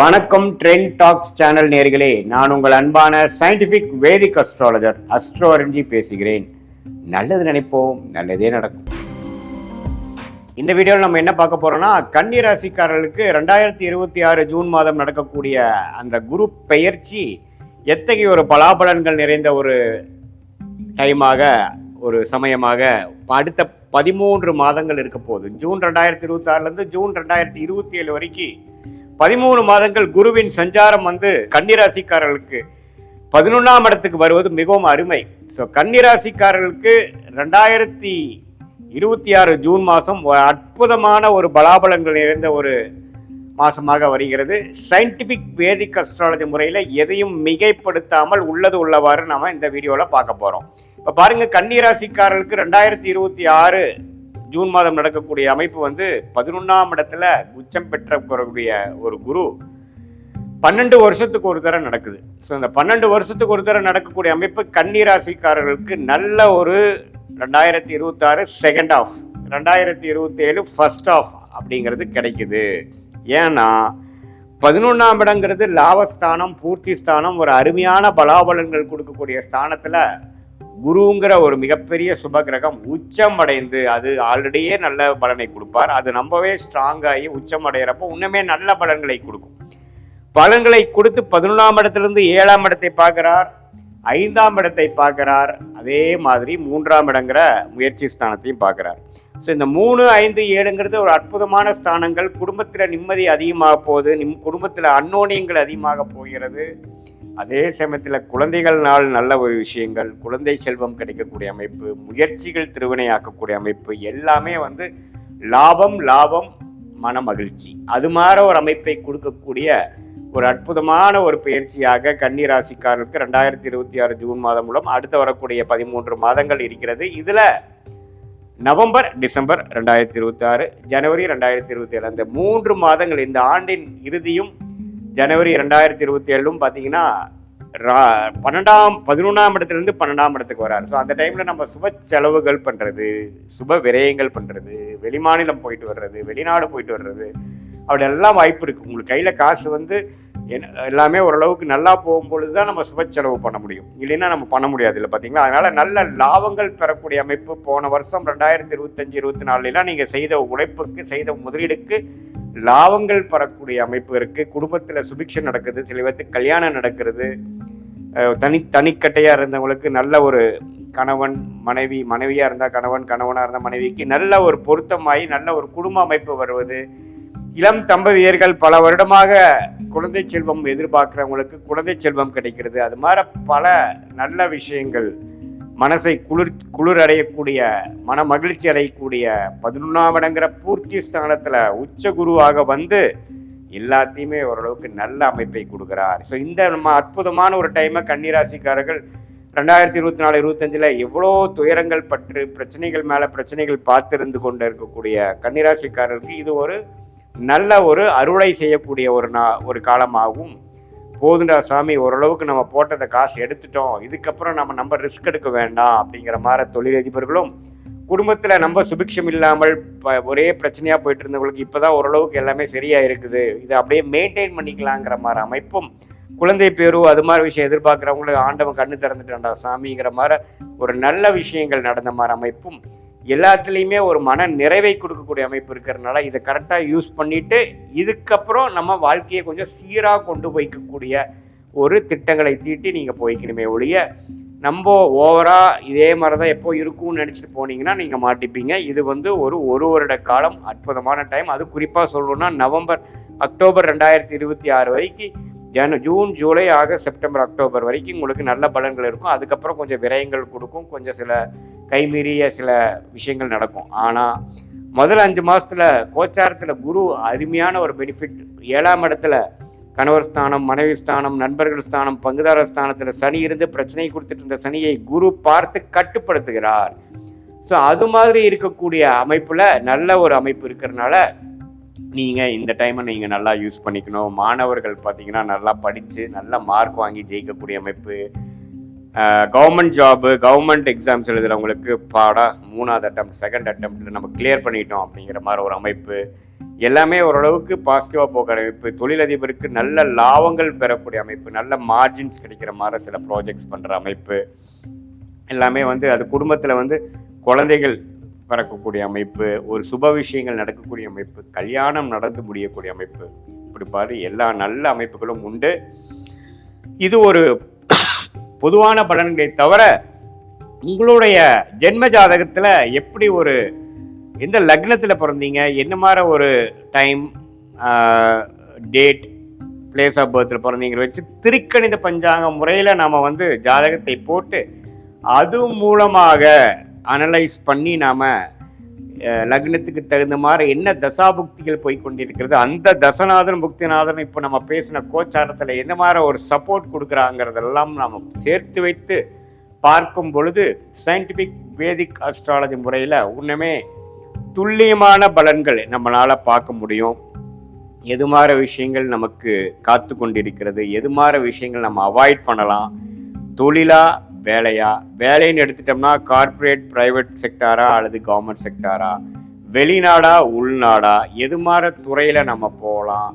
வணக்கம் trend tax channel நேயர்களே, நான் உங்கள் அன்பான சயின்டிபிக் வேதிக் அஸ்ட்ராலஜர் அஸ்ட்ரோ அரஞ்சி பேசுகிறேன். நல்லது நினைப்போம், நல்லதே நடக்கும். இந்த வீடியோவில் நம்ம என்ன பார்க்க போறோம்னா, கன்னி ராசிக்காரர்களுக்கு 2026 ஜூன் மாதம் நடக்கக்கூடிய அந்த குரு பெயர்ச்சி எத்தகைய ஒரு பலாபலன்கள் நிறைந்த ஒரு டைமாக, ஒரு சமயமாக அடுத்த 13 மாதங்கள் இருக்க போகுது. ஜூன் 2026 ஜூன் 2027 வரைக்கும் 13 மாதங்கள் குருவின் சஞ்சாரம் கன்னிராசிக்காரர்களுக்கு 11ஆம் இடத்துக்கு வருவது மிகவும் அருமை. ஸோ கன்னிராசிக்காரர்களுக்கு 2026 ஜூன் மாதம் ஒரு அற்புதமான ஒரு பலாபலன்கள் நிறைந்த ஒரு மாசமாக வருகிறது. சயின்டிபிக் வேதிக் அஸ்ட்ராலஜி முறையில் எதையும் மிகைப்படுத்தாமல் உள்ளது உள்ளவாறு நாம இந்த வீடியோவில் பார்க்க போறோம். இப்போ பாருங்க, கன்னிராசிக்காரர்களுக்கு 2026 ஜூன் மாதம் நடக்கக்கூடிய அமைப்பு 11ஆம் இடத்துல உச்சம் பெற்றக்கூடிய ஒரு குரு 12 வருஷத்துக்கு ஒரு தடவை நடக்குது. ஸோ இந்த 12 வருஷத்துக்கு ஒரு தடவை நடக்கக்கூடிய அமைப்பு கன்னிராசிக்காரர்களுக்கு நல்ல ஒரு 2026 செகண்ட் ஆஃப், 2027 ஃபர்ஸ்ட் ஆஃப் அப்படிங்கிறது கிடைக்குது. ஏன்னா 11ஆம் இடங்கிறது லாபஸ்தானம், பூர்த்தி ஸ்தானம், ஒரு அருமையான பலாபலன்கள் கொடுக்கக்கூடிய ஸ்தானத்துல குருங்கிற ஒரு மிகப்பெரிய சுபகிரகம் உச்சம் அடைந்து, அது ஆல்ரெடியே நல்ல பலனை கொடுப்பார். அது ரொம்பவே ஸ்ட்ராங்காகி உச்சம் அடைகிறப்போ இன்னுமே நல்ல பலன்களை கொடுக்கும். பலன்களை கொடுத்து 11ஆம் இடத்திலிருந்து 7ஆம் இடத்தை பார்க்கிறார், 5ஆம் இடத்தை பார்க்கிறார், அதே மாதிரி 3ஆம் இடங்கிற முயற்சி ஸ்தானத்தையும் பார்க்கிறார். ஸோ இந்த 3, 5, 7ங்கிறது ஒரு அற்புதமான ஸ்தானங்கள். குடும்பத்தில் நிம்மதி அதிகமாக போகுது, குடும்பத்தில் அன்னோனியங்கள் அதிகமாக போகிறது. அதே சமயத்தில் குழந்தைகள்னால் நல்ல ஒரு விஷயங்கள், குழந்தை செல்வம் கிடைக்கக்கூடிய அமைப்பு, முயற்சிகள் திருவினையாக்கக்கூடிய அமைப்பு, எல்லாமே லாபம் லாபம் மன மகிழ்ச்சி, அது மாதிரி ஒரு அமைப்பை கொடுக்கக்கூடிய ஒரு அற்புதமான ஒரு பயிற்சியாக கன்னி ராசிக்காரருக்கு 2026 ஜூன் மாதம் மூலம் அடுத்து வரக்கூடிய 13 மாதங்கள் இருக்கிறது. இதுல நவம்பர், டிசம்பர் 2026, ஜனவரி 2027, அந்த 3 மாதங்கள், இந்த ஆண்டின் இறுதியும் ஜனவரி 2027 பார்த்தீங்கன்னா 11ஆம் இடத்துலேருந்து 12ஆம் இடத்துக்கு வராரு. ஸோ அந்த டைமில் நம்ம சுப செலவுகள் பண்ணுறது, சுப விரயங்கள் பண்ணுறது, வெளிமாநிலம் போயிட்டு வர்றது, வெளிநாடு போயிட்டு வர்றது, அப்படி எல்லாம் வாய்ப்பு இருக்குது. உங்களுக்கு கையில் காசு எல்லாமே ஓரளவுக்கு நல்லா போகும்பொழுது தான் நம்ம சுப செலவு பண்ண முடியும், இல்லைன்னா நம்ம பண்ண முடியாது இல்லை, பார்த்தீங்களா? அதனால் நல்ல லாபங்கள் பெறக்கூடிய அமைப்பு. போன வருஷம் 2025, 24 நீங்கள் செய்த உழைப்புக்கு, செய்த முதலீடுக்கு லாபங்கள் பெறக்கூடிய அமைப்பு இருக்கு. குடும்பத்துல சுபிக்ஷம் நடக்குது, சில பேருக்கு கல்யாணம் நடக்கிறது, தனிக்கட்டையா இருந்தவங்களுக்கு நல்ல ஒரு கணவன் மனைவி, மனைவியா இருந்தா கணவன், கணவனா இருந்தா மனைவிக்கு நல்ல ஒரு பொருத்தமாயி நல்ல ஒரு குடும்ப அமைப்பு வருவது. இளம் தம்பதியர்கள் பல வருடமாக குழந்தை செல்வம் எதிர்பார்க்கிறவங்களுக்கு குழந்தை செல்வம் கிடைக்கிறது. அது மாதிரி பல நல்ல விஷயங்கள், மனசை குளிர் அடையக்கூடிய, மன மகிழ்ச்சி அடையக்கூடிய 11ஆம் இடங்கிற பூர்த்தி ஸ்தானத்துல உச்ச குருவாக எல்லாத்தையுமே ஓரளவுக்கு நல்ல அமைப்பை கொடுக்கிறார். ஸோ இந்த நம்ம அற்புதமான ஒரு டைமை கன்னிராசிக்காரர்கள் 2024, 25 எவ்வளோ துயரங்கள் பற்று, பிரச்சனைகள் மேல பிரச்சனைகள் பார்த்திருந்து கொண்டு இருக்கக்கூடிய கன்னிராசிக்காரர்களுக்கு இது ஒரு நல்ல ஒரு அருளை செய்யக்கூடிய ஒரு காலமாகவும், போதுண்டா சாமி, ஓரளவுக்கு நம்ம போட்டதை காசு எடுத்துட்டோம், இதுக்கப்புறம் நம்ம ரிஸ்க் எடுக்க வேண்டாம் அப்படிங்கிற மாதிரி தொழிலதிபர்களும், குடும்பத்தில் நம்ம சுபிக்ஷம் இல்லாமல் ஒரே பிரச்சனையாக போயிட்டு இருந்தவங்களுக்கு இப்போதான் ஓரளவுக்கு எல்லாமே சரியா இருக்குது, இதை அப்படியே மெயின்டைன் பண்ணிக்கலாங்கிற மாதிரி அமைப்பும், குழந்தை பேரு அது மாதிரி விஷயம் எதிர்பார்க்குறவங்களுக்கு ஆண்டவன் கண்ணு திறந்துட்டான்டா சாமிங்கிற மாதிரி ஒரு நல்ல விஷயங்கள் நடந்த மாதிரி அமைப்பும், எல்லாத்துலேயுமே ஒரு மன நிறைவை கொடுக்கக்கூடிய அமைப்பு இருக்கிறதுனால இதை கரெக்டாக யூஸ் பண்ணிட்டு இதுக்கப்புறம் நம்ம வாழ்க்கையை கொஞ்சம் சீராக கொண்டு போய்க்கக்கூடிய ஒரு திட்டங்களை தீட்டி நீங்கள் போய்க்கணுமே ஒழிய, நம்ம ஓவரா இதே மாதிரி தான் எப்போ இருக்கும்னு நினச்சிட்டு போனீங்கன்னா நீங்கள் மாட்டிப்பீங்க. இது ஒரு வருட காலம் அற்புதமான டைம். அது குறிப்பாக சொல்லணும்னா நவம்பர், அக்டோபர் 2026 வரைக்கும், June, July, August, September, October வரைக்கும் உங்களுக்கு நல்ல பலன்கள் இருக்கும். அதுக்கப்புறம் கொஞ்சம் விரயங்கள் கொடுக்கும், கொஞ்சம் சில கைமீறிய சில விஷயங்கள் நடக்கும். ஆனால் முதல் 5 மாதத்துல கோச்சாரத்தில் குரு அருமையான ஒரு பெனிஃபிட். 7ஆம் இடத்துல கணவர் ஸ்தானம், மனைவி ஸ்தானம், நண்பர்கள் ஸ்தானம், பங்குதாரர் ஸ்தானத்தில் சனி இருந்து பிரச்சனை கொடுத்துட்டு இருந்த சனியை குரு பார்த்து கட்டுப்படுத்துகிறார். ஸோ அது மாதிரி இருக்கக்கூடிய அமைப்புல நல்ல ஒரு அமைப்பு இருக்கிறதுனால நீங்கள் இந்த டைமை நீங்கள் நல்லா யூஸ் பண்ணிக்கணும். மாணவர்கள் பார்த்தீங்கன்னா நல்லா படித்து நல்ல மார்க் வாங்கி ஜெயிக்கக்கூடிய அமைப்பு. கவர்மெண்ட் ஜாபு, கவர்மெண்ட் எக்ஸாம்ஸ் எழுதுகிறவங்களுக்கு 3ஆவது அட்டெம்ப்ட், செகண்ட் அட்டெம்ப்டில் நம்ம கிளியர் பண்ணிட்டோம் அப்படிங்கிற மாதிரி ஒரு அமைப்பு. எல்லாமே ஓரளவுக்கு பாசிட்டிவாக போகிற அமைப்பு, தொழிலதிபருக்கு நல்ல லாபங்கள் பெறக்கூடிய அமைப்பு, நல்ல மார்ஜின்ஸ் கிடைக்கிற மாதிரி சில ப்ராஜெக்ட்ஸ் பண்ணுற அமைப்பு எல்லாமே வந்து அது குடும்பத்தில் வந்து குழந்தைகள் பிறக்கக்கூடிய அமைப்பு, ஒரு சுப விஷயங்கள் நடக்கக்கூடிய அமைப்பு, கல்யாணம் நடந்து முடியக்கூடிய அமைப்பு, இப்படி பாரு எல்லா நல்ல அமைப்புகளும் உண்டு. இது ஒரு பொதுவான பலன்களை தவிர உங்களுடைய ஜென்ம ஜாதகத்தில் எப்படி ஒரு எந்த லக்னத்தில் பிறந்தீங்க, என்ன மாதிரி ஒரு டைம், டேட், பிளேஸ் ஆஃப் பர்த்தில் பிறந்தீங்கிற வச்சு திருக்கணித பஞ்சாங்க முறையில் நாம் வந்து ஜாதகத்தை போட்டு அது மூலமாக அனலைஸ் பண்ணி நாம் லக்னத்துக்கு தகுந்த மாதிரி என்ன தசாபுக்திகள் போய்கொண்டிருக்கிறது, அந்த தசநாதன் புக்திநாதன் இப்போ நம்ம பேசின கோச்சாரத்தில் எந்த மாதிரி ஒரு சப்போர்ட் கொடுக்குறாங்கிறதெல்லாம் நாம் சேர்த்து வைத்து பார்க்கும் பொழுது சயின்டிஃபிக் வேதிக் அஸ்ட்ராலஜி முறையில் இன்னுமே துல்லியமான பலன்கள் நம்மளால் பார்க்க முடியும். எது மாதிரி விஷயங்கள் நமக்கு காத்து கொண்டிருக்கிறது, எது மாதிரி விஷயங்கள் நம்ம அவாய்ட் பண்ணலாம், தொழிலா வேலையா, வேலைன்னு எடுத்துட்டோம்னா கார்பரேட் பிரைவேட் செக்டாரா அல்லது கவர்மெண்ட் செக்டாரா, வெளிநாடா உள்நாடா, எது மாதிரி துறையில் நம்ம போகலாம்,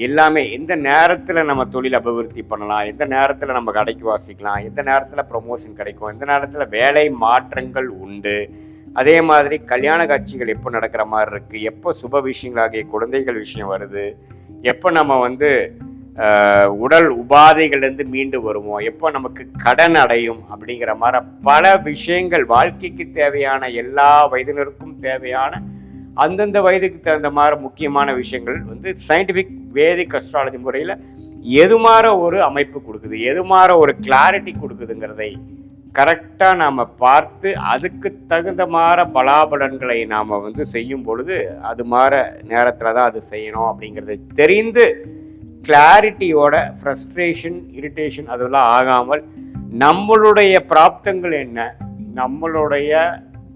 எல்லாமே எந்த நேரத்தில் நம்ம தொழில் அபிவிருத்தி பண்ணலாம், எந்த நேரத்தில் நம்ம கடைக்கு வாசிக்கலாம், எந்த நேரத்தில் ப்ரொமோஷன் கிடைக்கும், எந்த நேரத்தில் வேலை மாற்றங்கள் உண்டு, அதே மாதிரி கல்யாண காட்சிகள் எப்போ நடக்கிற மாதிரி இருக்குது, எப்போ சுப விஷயங்களாகிய குழந்தைகள் விஷயம் வருது, எப்போ நம்ம வந்து உடல் உபாதைகள்லேருந்து மீண்டு வருவோம், எப்போ நமக்கு கடன் அடையும் அப்படிங்கிற மாதிரி பல விஷயங்கள், வாழ்க்கைக்கு தேவையான எல்லா வயதினருக்கும் தேவையான அந்தந்த வயதுக்கு தகுந்த மாதிரி முக்கியமான விஷயங்கள் வந்து சயின்டிஃபிக் வேதிக் அஸ்ட்ராலஜி முறையில் எது மாதிரி ஒரு அமைப்பு கொடுக்குது, எது மாதிரி ஒரு கிளாரிட்டி கொடுக்குதுங்கிறதை கரெக்டாக நாம் பார்த்து அதுக்கு தகுந்த மாதிரி பலாபலன்களை நாம் வந்து செய்யும் பொழுது அது மாதிரி நேரத்தில் தான் அது செய்யணும் அப்படிங்கிறத தெரிந்து கிளாரிட்டியோட ஃப்ரஸ்ட்ரேஷன், இரிட்டேஷன் அதெல்லாம் ஆகாமல் நம்மளுடைய பிராப்தங்கள் என்ன, நம்மளுடைய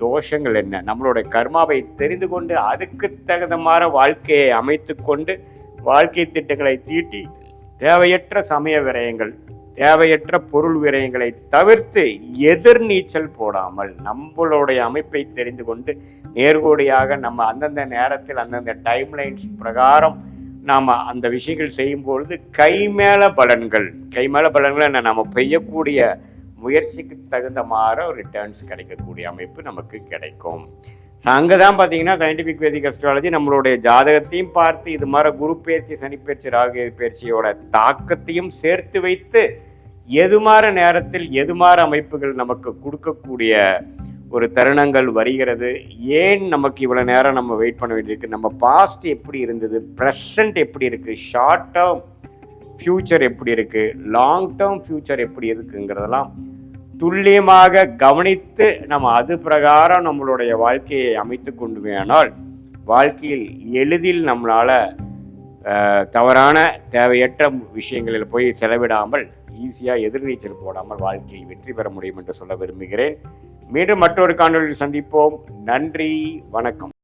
தோஷங்கள் என்ன, நம்மளுடைய கர்மாவை தெரிந்து கொண்டு அதுக்கு தகுந்த மாதிரி வாழ்க்கையை அமைத்து கொண்டு வாழ்க்கை திட்டங்களை தீட்டி தேவையற்ற சமய விரயங்கள், தேவையற்ற பொருள் விரயங்களை தவிர்த்து எதிர்நீச்சல் போடாமல் நம்மளுடைய அமைப்பை தெரிந்து கொண்டு நேர்கோடியாக நம்ம அந்தந்த நேரத்தில் அந்தந்த டைம்லைன்ஸ் பிரகாரம் நாம் அந்த விஷயங்கள் செய்யும்பொழுது கைமேல பலன்கள் என்ன, நம்ம பெய்யக்கூடிய முயற்சிக்கு தகுந்த மாதிரி ஒரு ரிட்டர்ன்ஸ் கிடைக்கக்கூடிய அமைப்பு நமக்கு கிடைக்கும். அங்கே தான் பார்த்தீங்கன்னா சயின்டிஃபிக் வேதிக் அஸ்ட்ராலஜி நம்மளுடைய ஜாதகத்தையும் பார்த்து இது மாதிரி குரு பயிற்சி, சனிப்பயிற்சி, ராகு பயிற்சியோட தாக்கத்தையும் சேர்த்து வைத்து எது மாதிரி நேரத்தில் எது மாதிரி அமைப்புகள் நமக்கு கொடுக்கக்கூடிய ஒரு தருணங்கள் வருகிறது, ஏன் நமக்கு இவ்வளோ நேரம் நம்ம வெயிட் பண்ண வேண்டியிருக்கு, நம்ம பாஸ்ட் எப்படி இருந்தது, ப்ரெசண்ட் எப்படி இருக்குது, ஷார்ட் டேர்ம் ஃப்யூச்சர் எப்படி இருக்குது, லாங் டேர்ம் ஃப்யூச்சர் எப்படி இருக்குங்கிறதெல்லாம் துல்லியமாக கவனித்து நம்ம அது பிரகாரம் நம்மளுடைய வாழ்க்கையை அமைத்து கொண்டு வேணால் வாழ்க்கையில் எளிதில் நம்மளால் தவறான தேவையற்ற விஷயங்களில் போய் செலவிடாமல் ஈஸியாக எதிர்நீச்சல் போடாமல் வாழ்க்கையில் வெற்றி பெற முடியும் என்று சொல்ல விரும்புகிறேன். மீண்டும் மற்றொரு காணொலியில் சந்திப்போம். நன்றி, வணக்கம்.